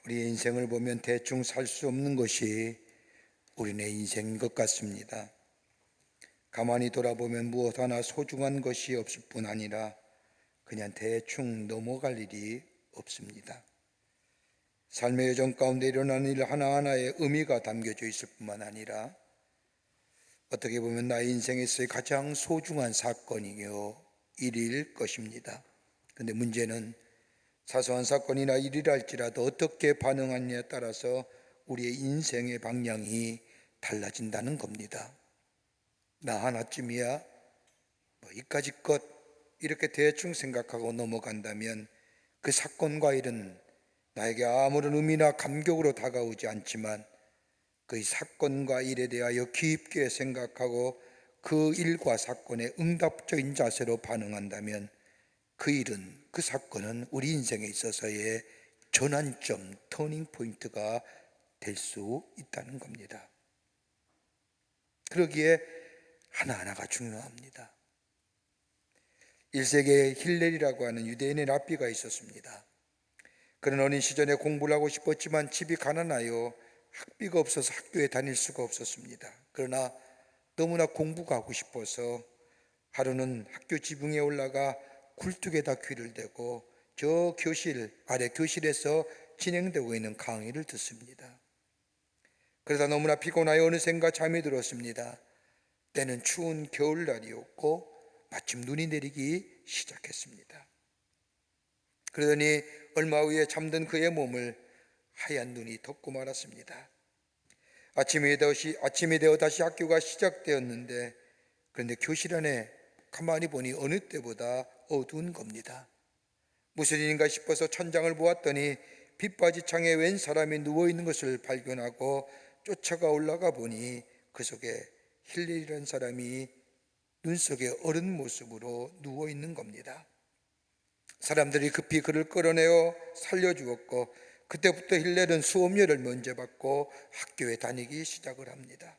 우리의 인생을 보면 대충 살 수 없는 것이 우리네 인생인 것 같습니다. 가만히 돌아보면 무엇 하나 소중한 것이 없을 뿐 아니라 그냥 대충 넘어갈 일이 없습니다. 삶의 여정 가운데 일어나는 일 하나하나에 의미가 담겨져 있을 뿐만 아니라 어떻게 보면 나의 인생에서의 가장 소중한 사건이요 일일 것입니다. 그런데 문제는 사소한 사건이나 일이랄지라도 어떻게 반응하느냐에 따라서 우리의 인생의 방향이 달라진다는 겁니다. 나 하나쯤이야 이까지 것 이렇게 대충 생각하고 넘어간다면 그 사건과 일은 나에게 아무런 의미나 감격으로 다가오지 않지만 그 사건과 일에 대하여 깊게 생각하고 그 일과 사건에 응답적인 자세로 반응한다면 그 일은, 그 사건은 우리 인생에 있어서의 전환점, 터닝 포인트가 될 수 있다는 겁니다. 그러기에 하나하나가 중요합니다. 1세기에 힐렐이라고 하는 유대인의 랍비가 있었습니다. 그는 어린 시절에 공부를 하고 싶었지만 집이 가난하여 학비가 없어서 학교에 다닐 수가 없었습니다. 그러나 너무나 공부가 하고 싶어서 하루는 학교 지붕에 올라가 굴뚝에다 귀를 대고 저 교실 아래 교실에서 진행되고 있는 강의를 듣습니다. 그러다 너무나 피곤하여 어느샌가 잠이 들었습니다. 때는 추운 겨울날이었고 마침 눈이 내리기 시작했습니다. 그러더니 얼마 후에 잠든 그의 몸을 하얀 눈이 덮고 말았습니다. 아침이 되어 다시 학교가 시작되었는데 그런데 교실 안에 가만히 보니 어느 때보다 어두운 겁니다. 무슨 일인가 싶어서 천장을 보았더니 빛바지 창에 웬 사람이 누워있는 것을 발견하고 쫓아가 올라가 보니 그 속에 힐렐이라는 사람이 눈 속에 어른 모습으로 누워있는 겁니다. 사람들이 급히 그를 끌어내어 살려주었고 그때부터 힐렐은 수업료를 먼저 받고 학교에 다니기 시작을 합니다.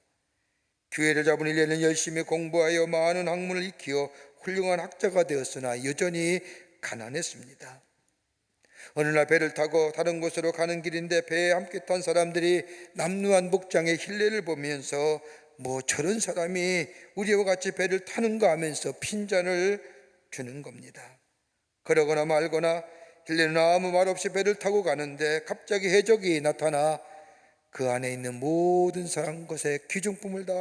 기회를 잡은 힐렐은 열심히 공부하여 많은 학문을 익히어 훌륭한 학자가 되었으나 여전히 가난했습니다. 어느 날 배를 타고 다른 곳으로 가는 길인데 배에 함께 탄 사람들이 남루한 복장의 힐렐을 보면서 저런 사람이 우리와 같이 배를 타는가 하면서 핀잔을 주는 겁니다. 그러거나 말거나 힐렐은 아무 말 없이 배를 타고 가는데 갑자기 해적이 나타나 그 안에 있는 모든 사람 것의 귀중품을 다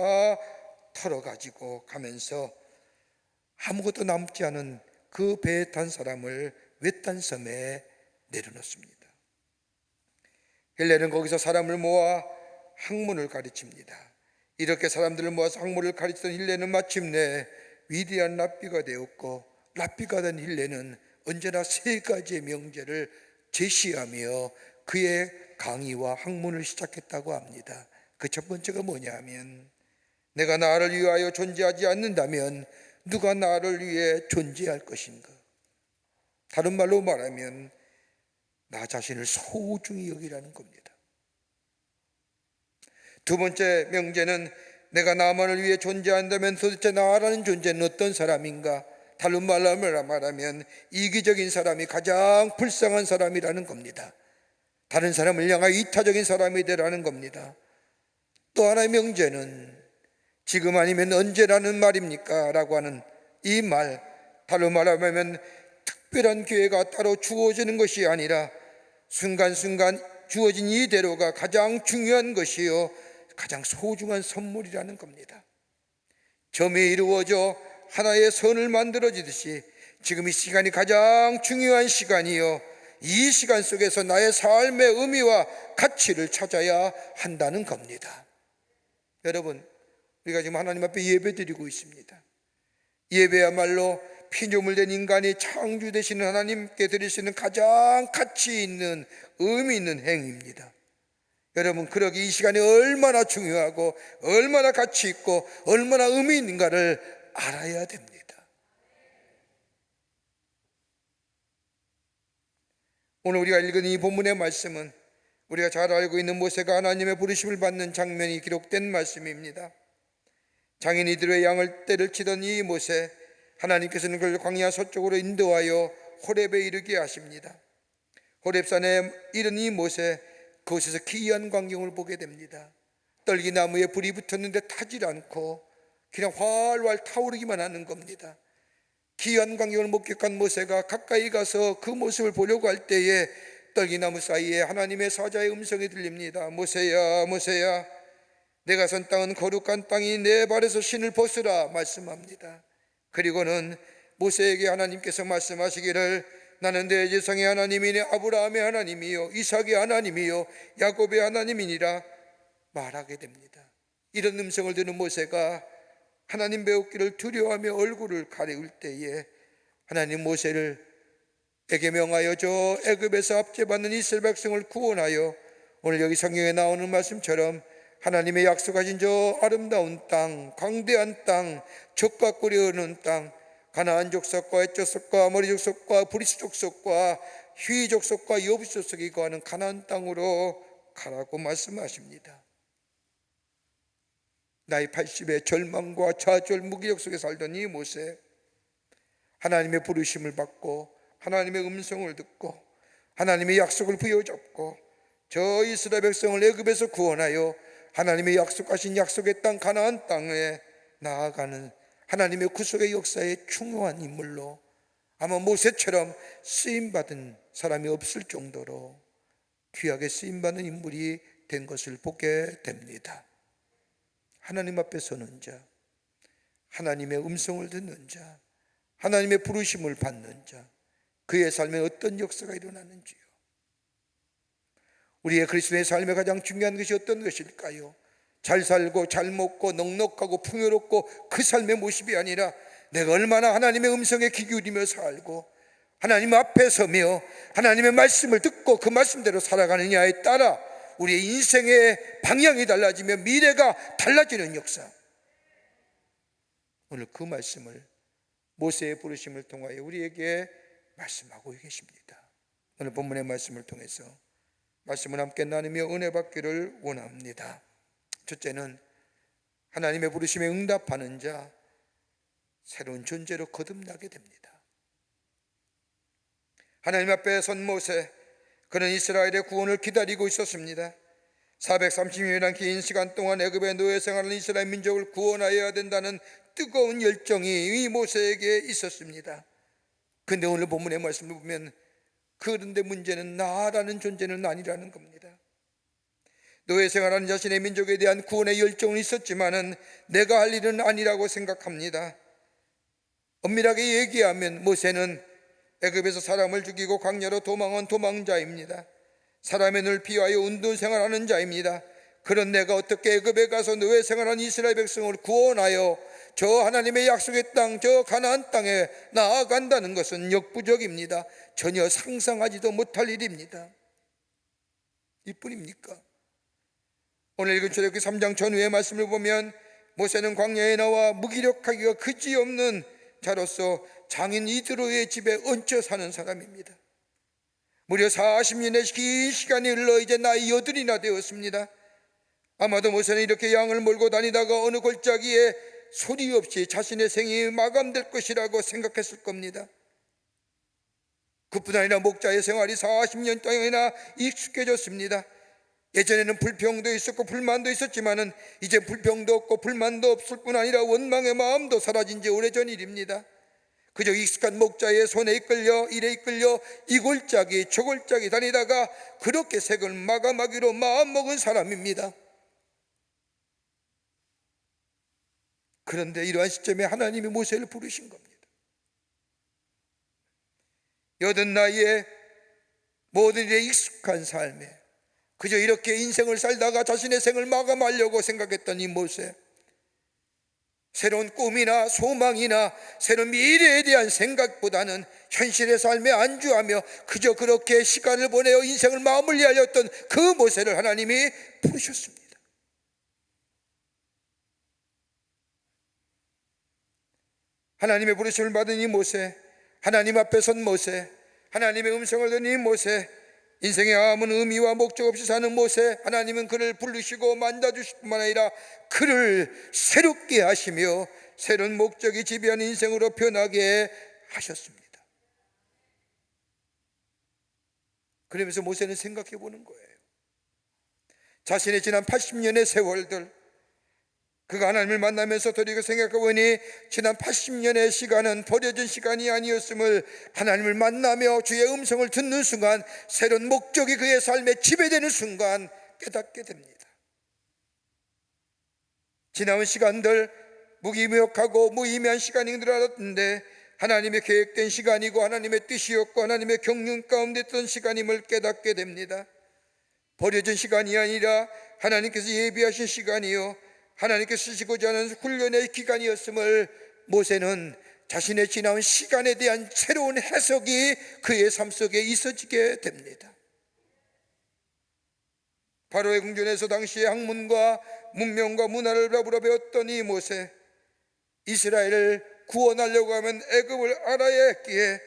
털어가지고 가면서 아무것도 남지 않은 그 배에 탄 사람을 외딴 섬에 내려놓습니다. 힐렐은 거기서 사람을 모아 학문을 가르칩니다. 이렇게 사람들을 모아서 학문을 가르치던 힐렐은 마침내 위대한 랍비가 되었고 랍비가 된 힐렐은 언제나 세 가지의 명제를 제시하며 그의 강의와 학문을 시작했다고 합니다. 그 첫 번째가 뭐냐 하면 내가 나를 위하여 존재하지 않는다면 누가 나를 위해 존재할 것인가? 다른 말로 말하면 나 자신을 소중히 여기라는 겁니다. 두 번째 명제는 내가 나만을 위해 존재한다면 도대체 나라는 존재는 어떤 사람인가? 다른 말로 말하면 이기적인 사람이 가장 불쌍한 사람이라는 겁니다. 다른 사람을 향하여 이타적인 사람이 되라는 겁니다. 또 하나의 명제는 지금 아니면 언제라는 말입니까? 라고 하는 이 말, 다른 말로 말하면 특별한 기회가 따로 주어지는 것이 아니라 순간순간 주어진 이대로가 가장 중요한 것이요 가장 소중한 선물이라는 겁니다. 점이 이루어져 하나의 선을 만들어지듯이 지금 이 시간이 가장 중요한 시간이요 이 시간 속에서 나의 삶의 의미와 가치를 찾아야 한다는 겁니다. 여러분, 우리가 지금 하나님 앞에 예배드리고 있습니다. 예배야말로 피조물 된 인간이 창조되시는 하나님께 드릴 수 있는 가장 가치 있는 의미 있는 행위입니다. 여러분, 그러기 이 시간이 얼마나 중요하고 얼마나 가치 있고 얼마나 의미 있는가를 알아야 됩니다. 오늘 우리가 읽은 이 본문의 말씀은 우리가 잘 알고 있는 모세가 하나님의 부르심을 받는 장면이 기록된 말씀입니다. 장인이들의 양을 떼를 치던 이 모세, 하나님께서는 그를 광야 서쪽으로 인도하여 호렙에 이르게 하십니다. 호렙산에 이른 이 모세, 그곳에서 기이한 광경을 보게 됩니다. 떨기나무에 불이 붙었는데 타질 않고 그냥 활활 타오르기만 하는 겁니다. 기이한 광경을 목격한 모세가 가까이 가서 그 모습을 보려고 할 때에 떨기나무 사이에 하나님의 사자의 음성이 들립니다. 모세야, 모세야, 내가 선 땅은 거룩한 땅이 내 발에서 신을 벗으라 말씀합니다. 그리고는 모세에게 하나님께서 말씀하시기를 나는 내 조상의 하나님이니 아브라함의 하나님이요 이삭의 하나님이요 야곱의 하나님이니라 말하게 됩니다. 이런 음성을 듣는 모세가 하나님 배우기를 두려워하며 얼굴을 가리울 때에 하나님 모세에게 명하여 저 애굽에서 압제받는 이스라엘 백성을 구원하여 오늘 여기 성경에 나오는 말씀처럼 하나님의 약속하신 저 아름다운 땅, 광대한 땅, 젖과 꿀이 흐르는 땅, 가나안 족속과 헷 족속과 아모리 족속과 브리스 족속과 휘 족속과 여부스 족속이 거하는 가나안 땅으로 가라고 말씀하십니다. 나이 80의 절망과 좌절 무기력 속에 살던 이 모세, 하나님의 부르심을 받고 하나님의 음성을 듣고 하나님의 약속을 부여잡고 저 이스라엘 백성을 애굽에서 구원하여 하나님의 약속하신 약속의 땅 가나안 땅에 나아가는 하나님의 구속의 역사의 중요한 인물로 아마 모세처럼 쓰임받은 사람이 없을 정도로 귀하게 쓰임받는 인물이 된 것을 보게 됩니다. 하나님 앞에 서는 자, 하나님의 음성을 듣는 자, 하나님의 부르심을 받는 자, 그의 삶에 어떤 역사가 일어나는지요. 우리의 그리스도의 삶에 가장 중요한 것이 어떤 것일까요? 잘 살고 잘 먹고 넉넉하고 풍요롭고 그 삶의 모습이 아니라 내가 얼마나 하나님의 음성에 귀 기울이며 살고 하나님 앞에 서며 하나님의 말씀을 듣고 그 말씀대로 살아가느냐에 따라 우리의 인생의 방향이 달라지며 미래가 달라지는 역사. 오늘 그 말씀을 모세의 부르심을 통하여 우리에게 말씀하고 계십니다. 오늘 본문의 말씀을 통해서 말씀을 함께 나누며 은혜 받기를 원합니다. 첫째는 하나님의 부르심에 응답하는 자, 새로운 존재로 거듭나게 됩니다. 하나님 앞에 선 모세, 그는 이스라엘의 구원을 기다리고 있었습니다. 430년이라는 긴 시간 동안 애굽의 노예 생활하는 이스라엘 민족을 구원하여야 된다는 뜨거운 열정이 이 모세에게 있었습니다. 그런데 오늘 본문의 말씀을 보면 그런데 문제는 나라는 존재는 아니라는 겁니다. 노예 생활하는 자신의 민족에 대한 구원의 열정은 있었지만은 내가 할 일은 아니라고 생각합니다. 엄밀하게 얘기하면 모세는 애굽에서 사람을 죽이고 광야로 도망한 도망자입니다. 사람의 눈을 피하여 운동 생활하는 자입니다. 그런 내가 어떻게 애굽에 가서 노예 생활하는 이스라엘 백성을 구원하여 저 하나님의 약속의 땅, 저 가나안 땅에 나아간다는 것은 역부족입니다. 전혀 상상하지도 못할 일입니다. 이뿐입니까? 오늘 읽은 출애굽기 3장 전후의 말씀을 보면 모세는 광야에 나와 무기력하기가 그지없는 자로서 장인 이드로의 집에 얹혀 사는 사람입니다. 무려 40년의 긴 시간이 흘러 이제 나이 8이나 되었습니다. 아마도 모세는 이렇게 양을 몰고 다니다가 어느 골짜기에 소리 없이 자신의 생이 마감될 것이라고 생각했을 겁니다. 그뿐 아니라 목자의 생활이 40년 동안이나 익숙해졌습니다. 예전에는 불평도 있었고 불만도 있었지만은 이제 불평도 없고 불만도 없을 뿐 아니라 원망의 마음도 사라진 지 오래전 일입니다. 그저 익숙한 목자의 손에 이끌려 일에 이끌려 이 골짜기 저 골짜기 다니다가 그렇게 색을 마감하기로 마음먹은 사람입니다. 그런데 이러한 시점에 하나님이 모세를 부르신 겁니다. 여든 나이에 모든 일에 익숙한 삶에 그저 이렇게 인생을 살다가 자신의 생을 마감하려고 생각했던 이 모세, 새로운 꿈이나 소망이나 새로운 미래에 대한 생각보다는 현실의 삶에 안주하며 그저 그렇게 시간을 보내어 인생을 마무리하려 했던 그 모세를 하나님이 부르셨습니다. 하나님의 부르심을 받은 이 모세, 하나님 앞에 선 모세, 하나님의 음성을 듣는 이 모세, 인생의 아무 의미와 목적 없이 사는 모세, 하나님은 그를 부르시고 만져주실 뿐만 아니라 그를 새롭게 하시며 새로운 목적이 지배하는 인생으로 변하게 하셨습니다. 그러면서 모세는 생각해 보는 거예요. 자신의 지난 80년의 세월들, 그가 하나님을 만나면서 돌이켜 생각해보니 지난 80년의 시간은 버려진 시간이 아니었음을 하나님을 만나며 주의 음성을 듣는 순간, 새로운 목적이 그의 삶에 지배되는 순간 깨닫게 됩니다. 지나온 시간들 무기명하고 무의미한 시간인 줄 알았는데 하나님의 계획된 시간이고 하나님의 뜻이었고 하나님의 경륜 가운데 있던 시간임을 깨닫게 됩니다. 버려진 시간이 아니라 하나님께서 예비하신 시간이요, 하나님께서 쓰시고자 하는 훈련의 기간이었음을 모세는 자신의 지나온 시간에 대한 새로운 해석이 그의 삶 속에 있어지게 됩니다. 바로의 궁전에서 당시의 학문과 문명과 문화를 배우러 배웠던 이 모세, 이스라엘을 구원하려고 하면 애굽을 알아야 했기에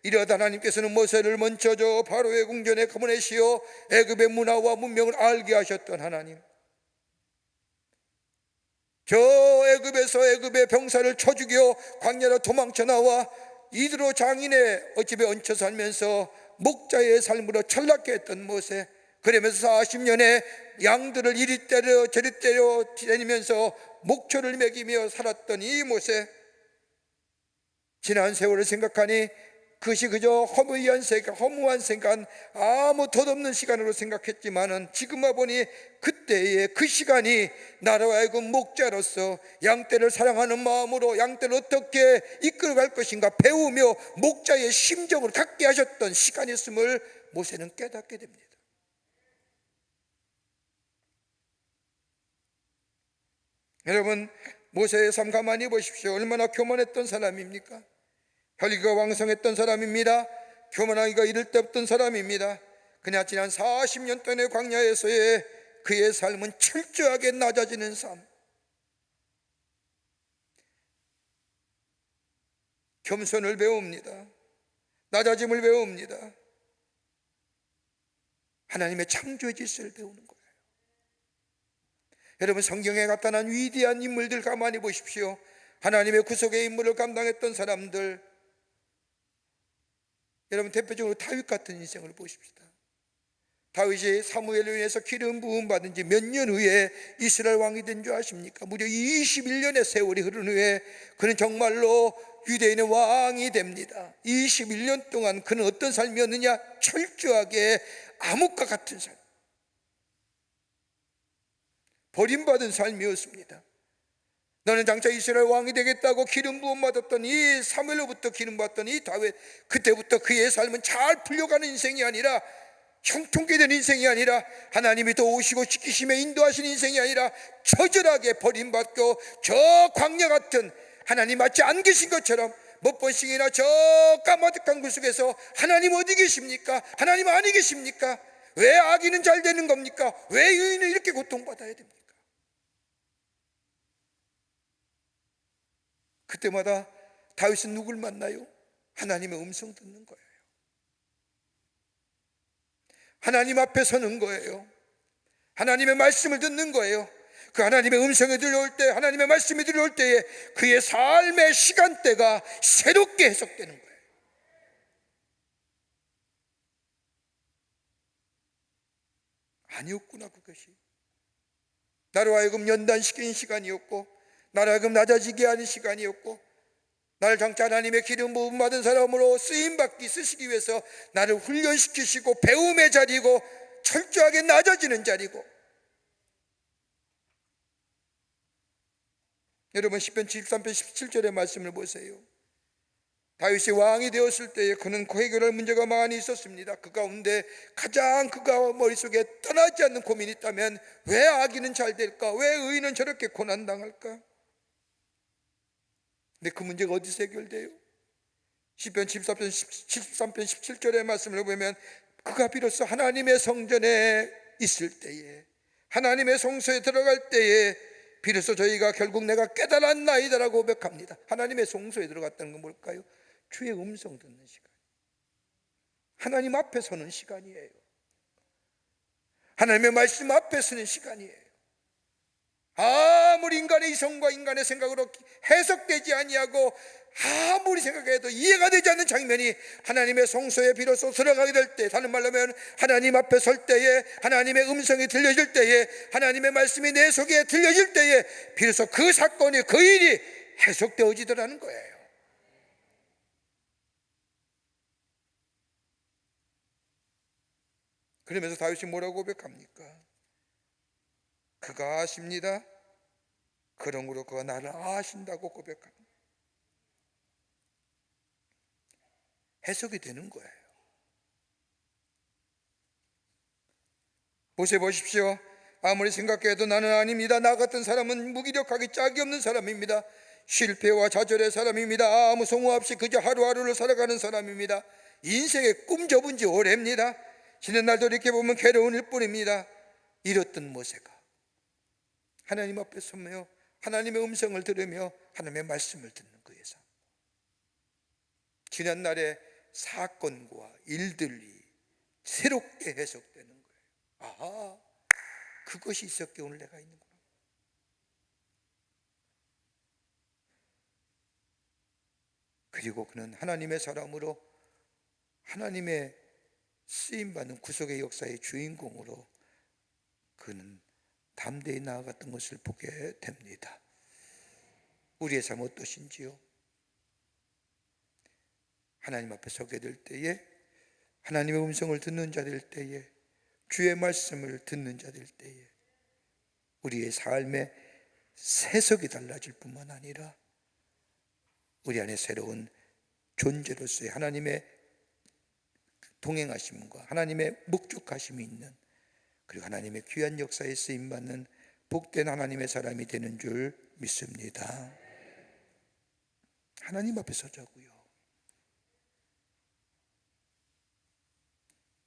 이러다 하나님께서는 모세를 먼저 저 바로의 궁전에 가보내시어 애굽의 문화와 문명을 알게 하셨던 하나님, 저 애굽에서 애굽의 병사를 쳐 죽여 광야로 도망쳐 나와 이드로 장인의 집에 얹혀 살면서 목자의 삶으로 철락게 했던 모세, 그러면서 40년에 양들을 이리 때려 저리 때려 다니면서 목초를 먹이며 살았던 이 모세, 지난 세월을 생각하니 그것이 그저 허무한 생각, 아무 덧없는 시간으로 생각했지만은 지금 와보니 그때의 그 시간이 나로 하여금 목자로서 양떼를 사랑하는 마음으로 양떼를 어떻게 이끌어갈 것인가 배우며 목자의 심정을 갖게 하셨던 시간이었음을 모세는 깨닫게 됩니다. 여러분, 모세의 삶 가만히 보십시오. 얼마나 교만했던 사람입니까? 혈기가 왕성했던 사람입니다. 교만하기가 이를 데 없던 사람입니다. 그냥 지난 40년 동안의 광야에서의 그의 삶은 철저하게 낮아지는 삶, 겸손을 배웁니다. 낮아짐을 배웁니다. 하나님의 창조의 질서를 배우는 거예요. 여러분, 성경에 나타난 위대한 인물들 가만히 보십시오. 하나님의 구속의 임무를 감당했던 사람들, 여러분 대표적으로 다윗 같은 인생을 보십시다. 다윗이 사무엘로 인해서 기름 부음 받은 지 몇 년 후에 이스라엘 왕이 된 줄 아십니까? 무려 21년의 세월이 흐른 후에 그는 정말로 유대인의 왕이 됩니다. 21년 동안 그는 어떤 삶이었느냐? 철저하게 암흑과 같은 삶, 버림받은 삶이었습니다. 너는 장차 이스라엘 왕이 되겠다고 기름 부음 받았던 이 사무엘로부터 기름 받았던 이 다윗, 그때부터 그의 삶은 잘 풀려가는 인생이 아니라, 형통케된 인생이 아니라, 하나님이 도우시고 지키심에 인도하신 인생이 아니라 처절하게 버림받고 저 광야 같은, 하나님 마치 안 계신 것처럼 몇 번씩이나 저 까마득한 굴 속에서 하나님 어디 계십니까? 하나님 아니 계십니까? 왜 악인은 잘 되는 겁니까? 왜 의인은 이렇게 고통받아야 됩니까? 그때마다 다윗은 누굴 만나요? 하나님의 음성 듣는 거예요. 하나님 앞에 서는 거예요. 하나님의 말씀을 듣는 거예요. 그 하나님의 음성이 들려올 때, 하나님의 말씀이 들려올 때에 그의 삶의 시간대가 새롭게 해석되는 거예요. 아니었구나, 그것이 나로 하여금 연단시키는 시간이었고, 나로 하여금 낮아지게 하는 시간이었고, 나를 장차 하나님의 기름 부음 받은 사람으로 쓰임받기 쓰시기 위해서 나를 훈련시키시고 배움의 자리고 철저하게 낮아지는 자리고. 여러분, 시편 73편 17절의 말씀을 보세요. 다윗이 왕이 되었을 때에 그는 해결할 문제가 많이 있었습니다. 그 가운데 가장 그가 머릿속에 떠나지 않는 고민이 있다면, 왜 악인은 잘 될까? 왜 의인은 저렇게 고난당할까? 근데 그 문제가 어디서 해결돼요? 시편 73편 17절의 말씀을 보면, 그가 비로소 하나님의 성전에 있을 때에, 하나님의 성소에 들어갈 때에 비로소 저희가 결국 내가 깨달았나이다라고 고백합니다. 하나님의 성소에 들어갔다는 건 뭘까요? 주의 음성 듣는 시간, 하나님 앞에 서는 시간이에요. 하나님의 말씀 앞에 서는 시간이에요. 아무리 인간의 이성과 인간의 생각으로 해석되지 아니하고 아무리 생각해도 이해가 되지 않는 장면이 하나님의 성소에 비로소 들어가게 될 때, 다른 말로 하면 하나님 앞에 설 때에, 하나님의 음성이 들려질 때에, 하나님의 말씀이 내 속에 들려질 때에 비로소 그 사건이, 그 일이 해석되어지더라는 거예요. 그러면서 다윗이 뭐라고 고백합니까? 그가 아십니다. 그러므로 그가 나를 아신다고 고백합니다. 해석이 되는 거예요. 모세 보십시오. 아무리 생각해도 나는 아닙니다. 나 같은 사람은 무기력하기 짝이 없는 사람입니다. 실패와 좌절의 사람입니다. 아무 소모 없이 그저 하루하루를 살아가는 사람입니다. 인생의 꿈 접은 지 오래입니다. 쉬는 날 돌이켜보면 괴로운 일뿐입니다. 이렇던 모세가 하나님 앞에 서며 하나님의 음성을 들으며 하나님의 말씀을 듣는 그의 삶, 지난날의 사건과 일들이 새롭게 해석되는 거예요. 아하, 그것이 있었기에 오늘 내가 있는구나. 그리고 그는 하나님의 사람으로 하나님의 쓰임받는 구속의 역사의 주인공으로 그는 담대히 나아갔던 것을 보게 됩니다. 우리의 삶 어떠신지요? 하나님 앞에 서게 될 때에, 하나님의 음성을 듣는 자 될 때에, 주의 말씀을 듣는 자 될 때에 우리의 삶의 세석이 달라질 뿐만 아니라 우리 안에 새로운 존재로서의 하나님의 동행하심과 하나님의 묵묵하심이 있는, 그리고 하나님의 귀한 역사에 쓰임받는 복된 하나님의 사람이 되는 줄 믿습니다. 하나님 앞에 서자고요.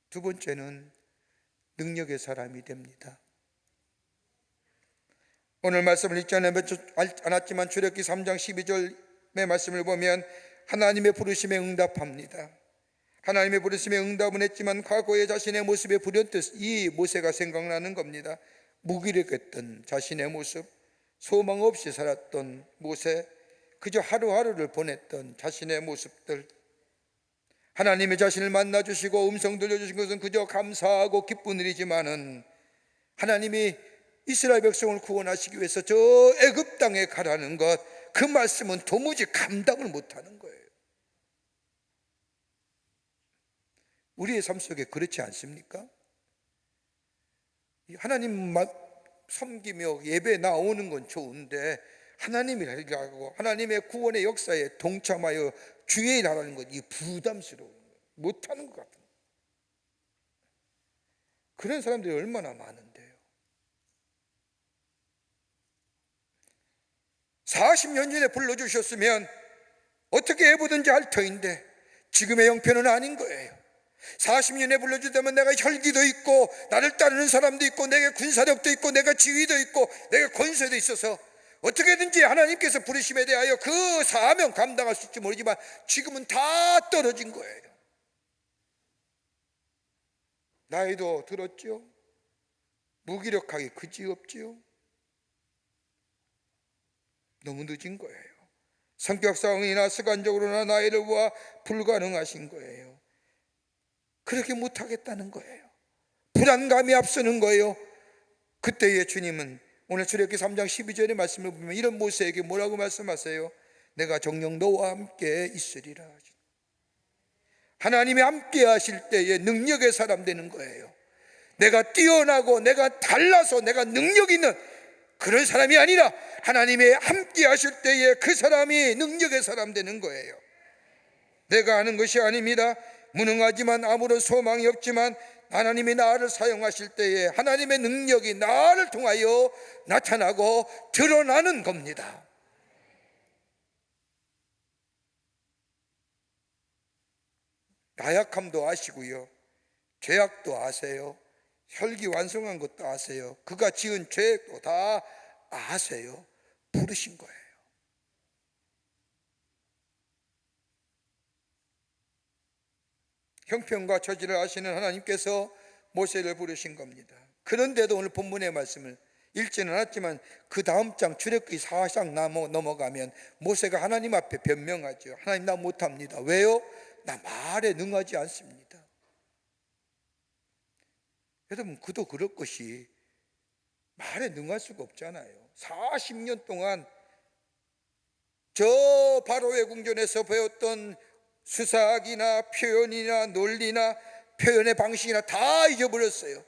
두 번째는 능력의 사람이 됩니다. 오늘 말씀을 읽지 않았지만 출애굽기 3장 12절의 말씀을 보면 하나님의 부르심에 응답합니다. 하나님의 부르심에 응답은 했지만 과거의 자신의 모습에 불현듯 이 모세가 생각나는 겁니다. 무기력했던 자신의 모습, 소망 없이 살았던 모세, 그저 하루하루를 보냈던 자신의 모습들, 하나님의 자신을 만나주시고 음성 들려주신 것은 그저 감사하고 기쁜 일이지만은 하나님이 이스라엘 백성을 구원하시기 위해서 저 애굽 땅에 가라는 것, 그 말씀은 도무지 감당을 못하는 거예요. 우리의 삶 속에 그렇지 않습니까? 하나님 섬기며 예배 나오는 건 좋은데 하나님이라고 하나님의 구원의 역사에 동참하여 주의 일 하라는 것, 이 부담스러운 거예요. 못하는 것 같은, 그런 사람들이 얼마나 많은데요. 40년 전에 불러주셨으면 어떻게 해보든지 할 터인데 지금의 형편은 아닌 거예요. 40년에 불러주다면 내가 혈기도 있고 나를 따르는 사람도 있고 내게 군사력도 있고 내가 지위도 있고 내가 권세도 있어서 어떻게든지 하나님께서 부르심에 대하여 그 사명 감당할 수 있을지 모르지만 지금은 다 떨어진 거예요. 나이도 들었죠. 무기력하기 그지없지요. 너무 늦은 거예요. 성격상이나 습관적으로나 나이를 보아 불가능하신 거예요. 그렇게 못하겠다는 거예요. 불안감이 앞서는 거예요. 그때의 주님은 오늘 출애굽기 3장 12절의 말씀을 보면 이런 모세에게 뭐라고 말씀하세요? 내가 정녕 너와 함께 있으리라. 하나님이 함께 하실 때에 능력의 사람 되는 거예요. 내가 뛰어나고 내가 달라서 내가 능력 있는 그런 사람이 아니라 하나님이 함께 하실 때에 그 사람이 능력의 사람 되는 거예요. 내가 하는 것이 아닙니다. 무능하지만 아무런 소망이 없지만 하나님이 나를 사용하실 때에 하나님의 능력이 나를 통하여 나타나고 드러나는 겁니다. 나약함도 아시고요, 죄악도 아세요, 혈기완성한 것도 아세요, 그가 지은 죄도 다 아세요. 부르신 거예요. 형편과 처지를 아시는 하나님께서 모세를 부르신 겁니다. 그런데도 오늘 본문의 말씀을 읽지는 않았지만 그 다음 장 출애굽기 4장 넘어가면 모세가 하나님 앞에 변명하죠. 하나님, 나 못합니다. 왜요? 나 말에 능하지 않습니다. 여러분, 그도 그럴 것이 말에 능할 수가 없잖아요. 40년 동안 저 바로의 궁전에서 배웠던 수사학이나 표현이나 논리나 표현의 방식이나 다 잊어버렸어요.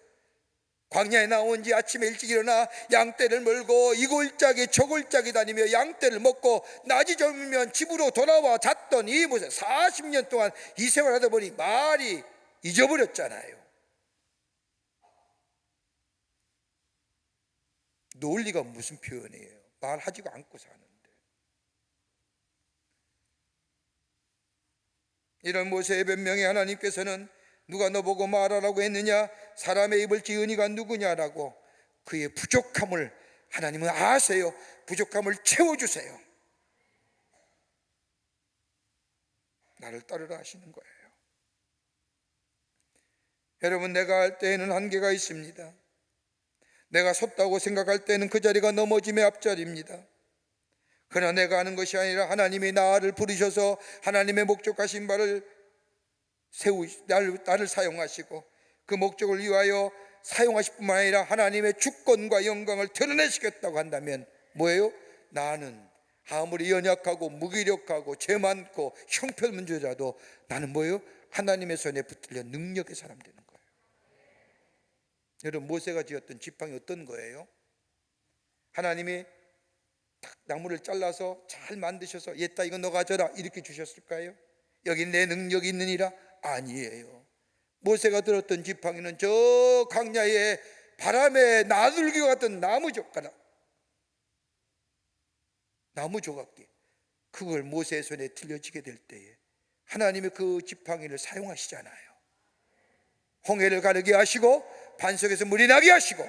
광야에 나온 지 아침에 일찍 일어나 양떼를 몰고 이 골짜기 저 골짜기 다니며 양떼를 먹고 낮이 저물면 집으로 돌아와 잤던 이 모세, 40년 동안 이 생활하다 보니 말이 잊어버렸잖아요. 논리가 무슨 표현이에요? 말하지도 않고 사는데. 이런 모세의 변명에 하나님께서는 누가 너보고 말하라고 했느냐? 사람의 입을 지은 이가 누구냐라고 그의 부족함을 하나님은 아세요. 부족함을 채워주세요. 나를 따르라 하시는 거예요. 여러분, 내가 할 때에는 한계가 있습니다. 내가 섰다고 생각할 때는 그 자리가 넘어짐의 앞자리입니다. 그러나 내가 하는 것이 아니라 하나님이 나를 부르셔서 하나님의 목적하신 바를 나를 사용하시고 그 목적을 위하여 사용하실 뿐만 아니라 하나님의 주권과 영광을 드러내시겠다고 한다면 뭐예요? 나는 아무리 연약하고 무기력하고 죄 많고 형편문제자도 나는 뭐예요? 하나님의 손에 붙들려 능력의 사람 되는 거예요. 여러분, 모세가 지었던 지팡이 어떤 거예요? 하나님이 딱 나무를 잘라서 잘 만드셔서 얘따 이거 너 가져라 이렇게 주셨을까요? 여기 내 능력이 있느니라? 아니에요. 모세가 들었던 지팡이는 저 광야에 바람에 나들기 같은 나무 조각기, 그걸 모세의 손에 들려지게 될 때에 하나님이 그 지팡이를 사용하시잖아요. 홍해를 가르게 하시고 반석에서 물이 나게 하시고.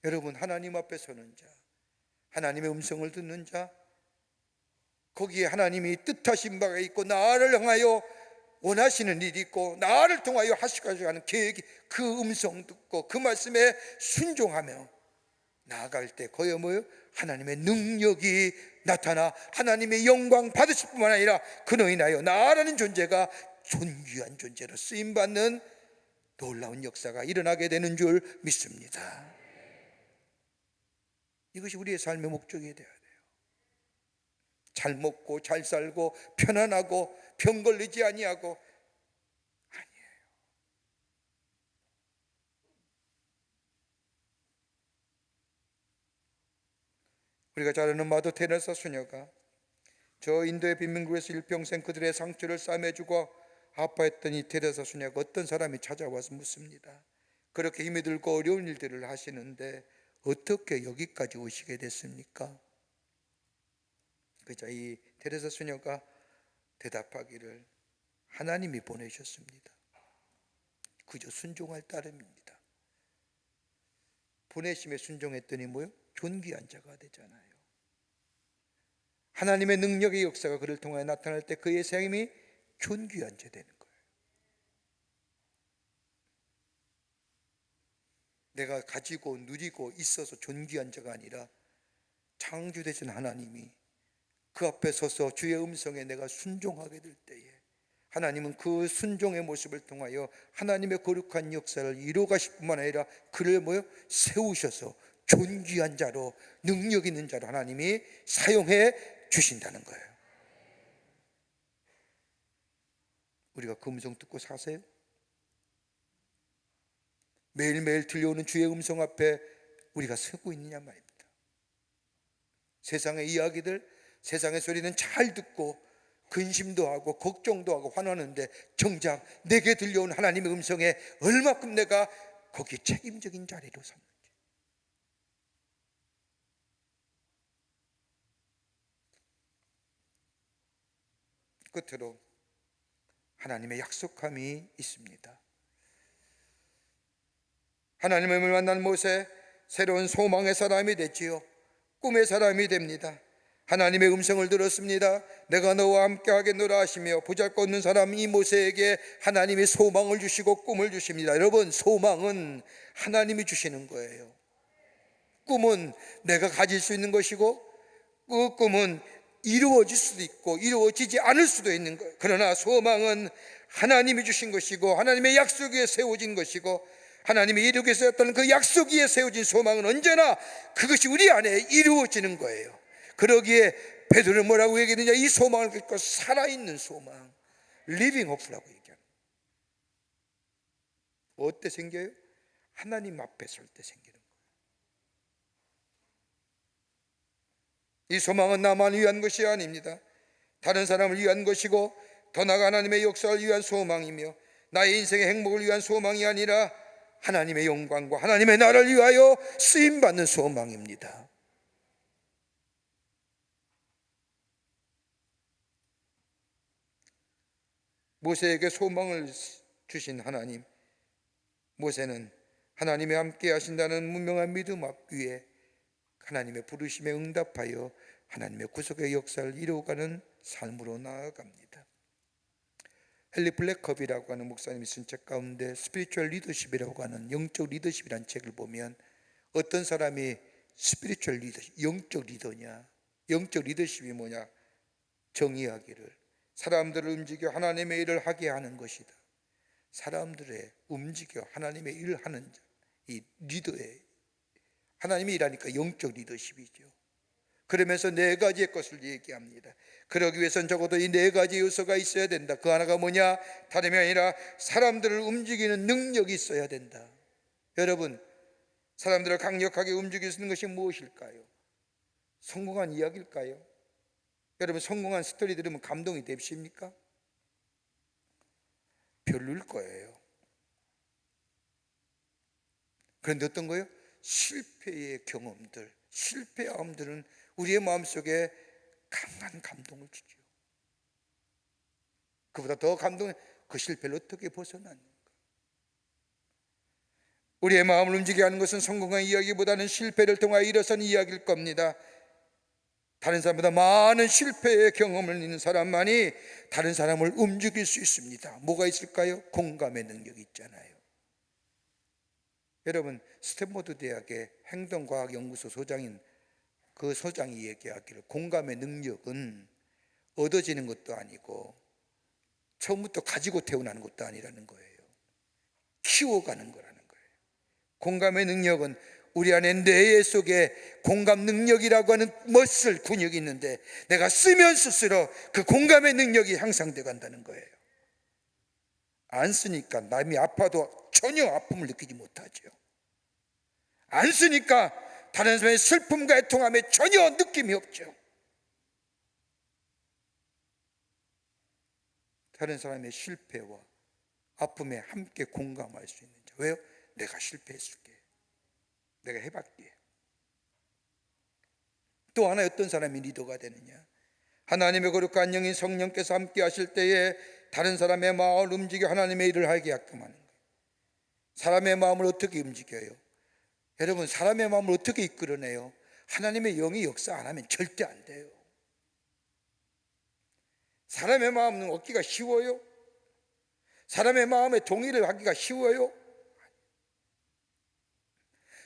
여러분, 하나님 앞에 서는 자, 하나님의 음성을 듣는 자, 거기에 하나님이 뜻하신 바가 있고 나를 향하여 원하시는 일이 있고 나를 통하여 하시고자 하는 계획이, 그 음성 듣고 그 말씀에 순종하며 나아갈 때 거기에 뭐예요? 하나님의 능력이 나타나 하나님의 영광 받으실 뿐만 아니라 그로 인하여 나라는 존재가 존귀한 존재로 쓰임받는 놀라운 역사가 일어나게 되는 줄 믿습니다. 이것이 우리의 삶의 목적이 되어야 돼요. 잘 먹고 잘 살고 편안하고 병 걸리지 아니하고 아니에요. 우리가 잘 아는 마더 테레사 수녀가 저 인도의 빈민국에서 일평생 그들의 상처를 싸매주고 아파했던 이 테레사 수녀가 어떤 사람이 찾아와서 묻습니다. 그렇게 힘이 들고 어려운 일들을 하시는데 어떻게 여기까지 오시게 됐습니까? 그자 이 테레사 수녀가 대답하기를 하나님이 보내셨습니다. 그저 순종할 따름입니다. 보내심에 순종했더니 뭐요? 존귀한 자가 되잖아요. 하나님의 능력의 역사가 그를 통하여 나타날 때 그의 삶이 존귀한 자 되는 거예요. 내가 가지고 누리고 있어서 존귀한 자가 아니라 창조되신 하나님이 그 앞에 서서 주의 음성에 내가 순종하게 될 때에 하나님은 그 순종의 모습을 통하여 하나님의 거룩한 역사를 이루어가실 뿐만 아니라 그를 뭐요? 세우셔서 존귀한 자로 능력 있는 자로 하나님이 사용해 주신다는 거예요. 우리가 그 음성 듣고 사세요? 매일매일 들려오는 주의 음성 앞에 우리가 서고 있느냐 말입니다. 세상의 이야기들, 세상의 소리는 잘 듣고 근심도 하고 걱정도 하고 화나는데 정작 내게 들려온 하나님의 음성에 얼마큼 내가 거기에 책임적인 자리로 섰는지. 끝으로 하나님의 약속함이 있습니다. 하나님을 만난 모세, 새로운 소망의 사람이 됐지요. 꿈의 사람이 됩니다. 하나님의 음성을 들었습니다. 내가 너와 함께 하겠노라 하시며 보잘것없는 사람 이 모세에게 하나님의 소망을 주시고 꿈을 주십니다. 여러분, 소망은 하나님이 주시는 거예요. 꿈은 내가 가질 수 있는 것이고 그 꿈은 이루어질 수도 있고 이루어지지 않을 수도 있는 거예요. 그러나 소망은 하나님이 주신 것이고 하나님의 약속 위에 세워진 것이고 하나님이 이루기 위해서 했던 그 약속 위에 세워진 소망은 언제나 그것이 우리 안에 이루어지는 거예요. 그러기에 베드로는 뭐라고 얘기했느냐? 이 소망을 갖고 살아있는 소망, living hope라고 얘기합니다. 어때 생겨요? 하나님 앞에 설 때 생기는 거예요. 이 소망은 나만 위한 것이 아닙니다. 다른 사람을 위한 것이고 더 나아가 하나님의 역사를 위한 소망이며 나의 인생의 행복을 위한 소망이 아니라 하나님의 영광과 하나님의 나라를 위하여 쓰임받는 소망입니다. 모세에게 소망을 주신 하나님, 모세는 하나님이 함께 하신다는 분명한 믿음 앞위에 하나님의 부르심에 응답하여 하나님의 구속의 역사를 이루어가는 삶으로 나아갑니다. 헨리 블랙컵이라고 하는 목사님이 쓴 책 가운데 스피리추얼 리더십이라고 하는 영적 리더십이라는 책을 보면 어떤 사람이 스피리추얼 리더십, 영적 리더냐, 영적 리더십이 뭐냐 정의하기를 사람들을 움직여 하나님의 일을 하게 하는 것이다. 사람들의 움직여 하나님의 일을 하는 자, 이 리더의 하나님이 일하니까 영적 리더십이죠. 그러면서 네 가지의 것을 얘기합니다. 그러기 위해서는 적어도 이 네 가지 요소가 있어야 된다. 그 하나가 뭐냐? 다름이 아니라 사람들을 움직이는 능력이 있어야 된다. 여러분, 사람들을 강력하게 움직일 수 있는 것이 무엇일까요? 성공한 이야기일까요? 여러분, 성공한 스토리 들으면 감동이 되십니까? 별로일 거예요. 그런데 어떤 거예요? 실패의 경험들, 실패함들은 우리의 마음속에 강한 감동을 주죠. 그보다 더 감동은 그 실패를 어떻게 벗어났는가. 우리의 마음을 움직이게 하는 것은 성공한 이야기보다는 실패를 통하여 일어선 이야기일 겁니다. 다른 사람보다 많은 실패의 경험을 있는 사람만이 다른 사람을 움직일 수 있습니다. 뭐가 있을까요? 공감의 능력이 있잖아요. 여러분, 스탠포드 대학의 행동과학연구소 소장인 그 소장이 얘기하기를 공감의 능력은 얻어지는 것도 아니고 처음부터 가지고 태어나는 것도 아니라는 거예요. 키워가는 거라는 거예요. 공감의 능력은 우리 안에 뇌 속에 공감 능력이라고 하는 머슬 근육이 있는데 내가 쓰면 쓸수록 그 공감의 능력이 향상돼 간다는 거예요. 안 쓰니까 남이 아파도 전혀 아픔을 느끼지 못하죠. 안 쓰니까 다른 사람의 슬픔과 애통함에 전혀 느낌이 없죠. 다른 사람의 실패와 아픔에 함께 공감할 수 있는 자. 왜요? 내가 실패했을게. 내가 해봤기에. 또 하나 어떤 사람이 리더가 되느냐? 하나님의 거룩한 영인 성령께서 함께 하실 때에 다른 사람의 마음을 움직여 하나님의 일을 하게 하게끔 하는 거예요. 사람의 마음을 어떻게 움직여요? 여러분, 사람의 마음을 어떻게 이끌어내요? 하나님의 영이 역사 안 하면 절대 안 돼요. 사람의 마음은 얻기가 쉬워요? 사람의 마음에 동의를 하기가 쉬워요?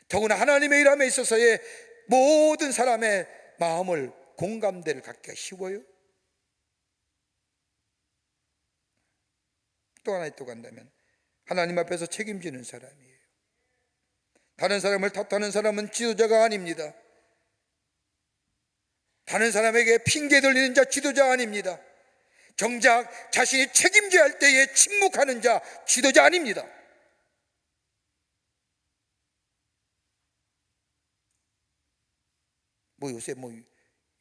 더구나 하나님의 일함에 있어서의 모든 사람의 마음을 공감대를 갖기가 쉬워요? 또 하나 또 간다면 하나님 앞에서 책임지는 사람이에요. 다른 사람을 탓하는 사람은 지도자가 아닙니다. 다른 사람에게 핑계 돌리는 자 지도자 아닙니다. 정작 자신이 책임져야 할 때에 침묵하는 자 지도자 아닙니다. 요새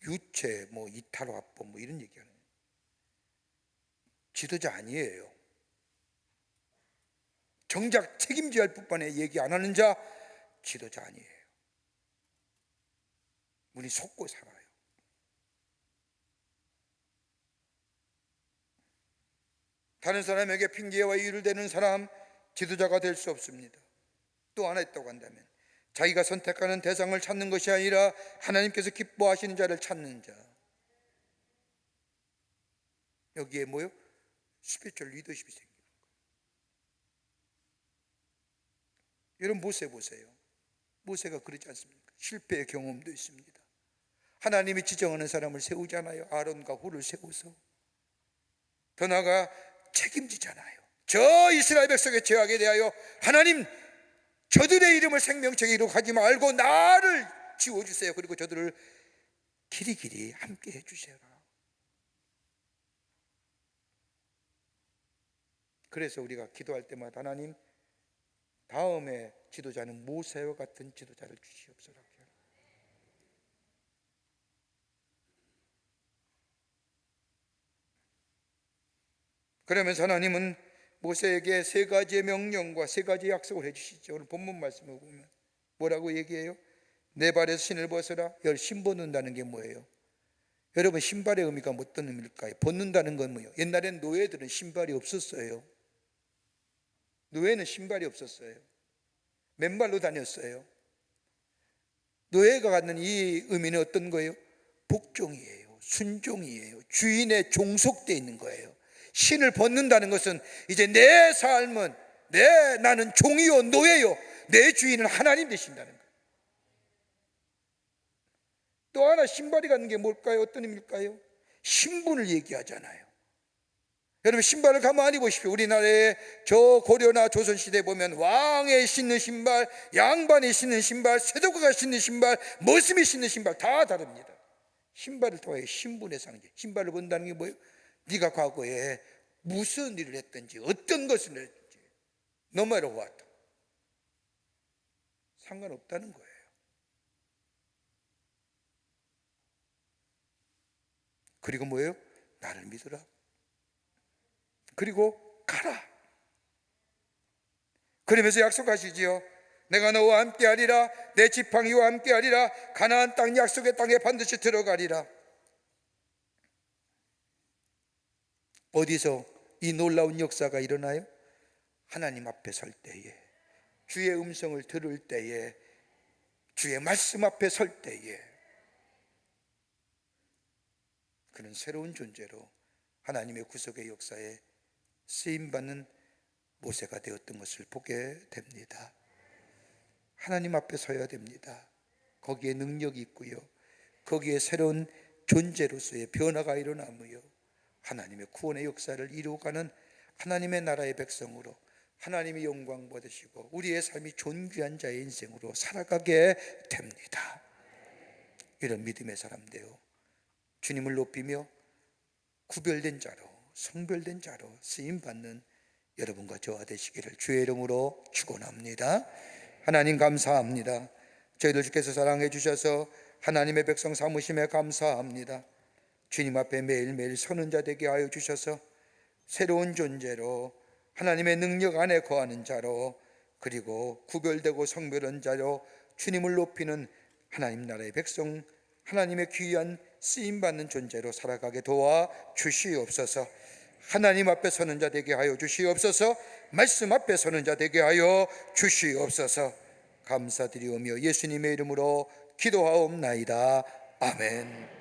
유체 이탈화법 이런 얘기하는 지도자 아니에요. 정작 책임져야 할 뿐만에 얘기 안 하는 자 지도자 아니에요. 우리 속고 살아요. 다른 사람에게 핑계와 이유를 대는 사람 지도자가 될 수 없습니다. 또 하나 있다고 한다면 자기가 선택하는 대상을 찾는 것이 아니라 하나님께서 기뻐하시는 자를 찾는 자. 여기에 뭐요? 스피리추얼 리더십이 생깁니다. 여러분 모세 보세요. 모세가 그러지 않습니까? 실패의 경험도 있습니다. 하나님이 지정하는 사람을 세우잖아요. 아론과 훌을 세워서. 더 나아가 책임지잖아요. 저 이스라엘 백성의 죄악에 대하여 하나님, 저들의 이름을 생명책에 기록하지 말고 나를 지워주세요. 그리고 저들을 길이길이 함께 해주세요. 그래서 우리가 기도할 때마다 하나님, 다음에 지도자는 모세와 같은 지도자를 주시옵소서. 그러면서 하나님은 모세에게 세 가지의 명령과 세 가지의 약속을 해주시죠. 오늘 본문 말씀을 보면 뭐라고 얘기해요? 내 발에서 신을 벗어라. 신 벗는다는 게 뭐예요? 여러분, 신발의 의미가 어떤 의미일까요? 벗는다는 건 뭐예요? 옛날엔 노예들은 신발이 없었어요. 노예는 신발이 없었어요. 맨발로 다녔어요. 노예가 갖는 이 의미는 어떤 거예요? 복종이에요. 순종이에요. 주인의 종속되어 있는 거예요. 신을 벗는다는 것은 이제 내 삶은 나는 종이요 노예요, 내 주인은 하나님 되신다는 거예요. 또 하나 신발이 갖는 게 뭘까요? 어떤 의미일까요? 신분을 얘기하잖아요. 여러분, 신발을 가만히 보십시오. 우리나라의 저 고려나 조선시대에 보면 왕이 신는 신발, 양반이 신는 신발, 세도가가 신는 신발, 머슴이 신는 신발 다 다릅니다. 신발을 통해 신분의 상징. 신발을 본다는 게 뭐예요? 네가 과거에 무슨 일을 했든지 어떤 것을 했든지 no matter what, 상관없다는 거예요. 그리고 뭐예요? 나를 믿어라. 그리고 가라. 그러면서 약속하시지요. 내가 너와 함께하리라. 내 지팡이와 함께하리라. 가나안 땅, 약속의 땅에 반드시 들어가리라. 어디서 이 놀라운 역사가 일어나요? 하나님 앞에 설 때에, 주의 음성을 들을 때에, 주의 말씀 앞에 설 때에 그는 새로운 존재로 하나님의 구속의 역사에 쓰임받는 모세가 되었던 것을 보게 됩니다. 하나님 앞에 서야 됩니다. 거기에 능력이 있고요, 거기에 새로운 존재로서의 변화가 일어나며 하나님의 구원의 역사를 이루어가는 하나님의 나라의 백성으로 하나님이 영광 받으시고 우리의 삶이 존귀한 자의 인생으로 살아가게 됩니다. 이런 믿음의 사람 되어 주님을 높이며 구별된 자로, 성별된 자로 쓰임받는 여러분과 저와 되시기를 주의 이름으로 축원합니다. 하나님 감사합니다. 저희들 주께서 사랑해 주셔서 하나님의 백성 삼으심에 감사합니다. 주님 앞에 매일매일 서는 자 되게 하여 주셔서 새로운 존재로 하나님의 능력 안에 거하는 자로, 그리고 구별되고 성별한 자로 주님을 높이는 하나님 나라의 백성, 하나님의 귀한 쓰임받는 존재로 살아가게 도와 주시옵소서. 하나님 앞에 서는 자 되게 하여 주시옵소서. 말씀 앞에 서는 자 되게 하여 주시옵소서. 감사드리오며 예수님의 이름으로 기도하옵나이다. 아멘.